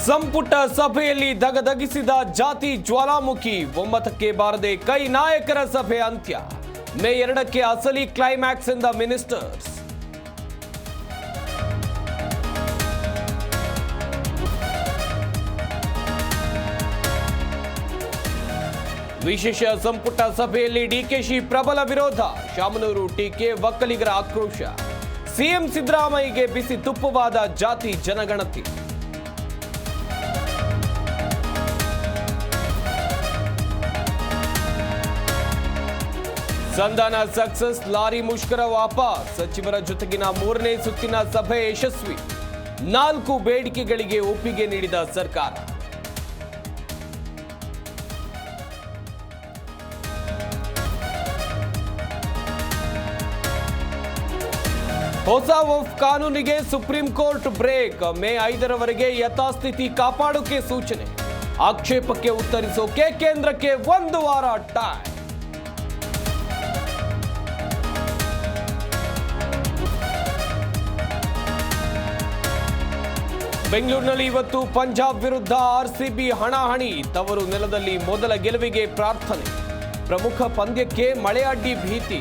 ಸಂಪುಟ ಸಭೆಯಲ್ಲಿ ದಗದಗಿಸಿದ ಜಾತಿ ಜ್ವಾಲಾಮುಖಿ, ಒಮ್ಮತಕ್ಕೆ ಬಾರದೆ ಕೈ ನಾಯಕರ ಸಭೆ ಅಂತ್ಯ. ಮೇ 2ಕ್ಕೆ ಅಸಲಿ ಕ್ಲೈಮ್ಯಾಕ್ಸ್ ಎಂದ ಮಿನಿಸ್ಟರ್ಸ್. ವಿಶೇಷ ಸಂಪುಟ ಸಭೆಯಲ್ಲಿ ಡಿಕೆಶಿ ಪ್ರಬಲ ವಿರೋಧ, ಶಾಮನೂರು ಟೀಕೆ, ಒಕ್ಕಲಿಗರ ಆಕ್ರೋಶ. ಸಿಎಂ ಸಿದ್ದರಾಮಯ್ಯಗೆ ಬಿಸಿ ತುಪ್ಪವಾದ ಜಾತಿ ಜನಗಣತಿ. ಸಂಧಾನ ಸಕ್ಸಸ್, ಲಾರಿ ಮುಷ್ಕರ ವಾಪಸ್. ಸಚಿವರ ಜೊತೆಗಿನ 3ನೇ ಸುತ್ತಿನ ಸಭೆ ಯಶಸ್ವಿ. 4 ಬೇಡಿಕೆಗಳಿಗೆ ಒಪ್ಪಿಗೆ ನೀಡಿದ ಸರ್ಕಾರ. ಹೊಸ ವಕ್ಫ್ ಕಾನೂನಿಗೆ ಸುಪ್ರೀಂ ಕೋರ್ಟ್ ಬ್ರೇಕ್. ಮೇ 5ರವರೆಗೆ ಯಥಾಸ್ಥಿತಿ ಕಾಪಾಡೋಕೆ ಸೂಚನೆ. ಆಕ್ಷೇಪಕ್ಕೆ ಉತ್ತರಿಸೋಕೆ ಕೇಂದ್ರಕ್ಕೆ 1 ವಾರ ಟೈಮ್. ಬೆಂಗಳೂರಿನಲ್ಲಿ ಇವತ್ತು ಪಂಜಾಬ್ ವಿರುದ್ಧ ಆರ್ಸಿಬಿ ಹಣಾಹಣಿ. ತವರು ನೆಲದಲ್ಲಿ ಮೊದಲ ಗೆಲುವಿಗೆ ಪ್ರಾರ್ಥನೆ. ಪ್ರಮುಖ ಪಂದ್ಯಕ್ಕೆ ಮಳೆ ಅಡ್ಡಿ ಭೀತಿ.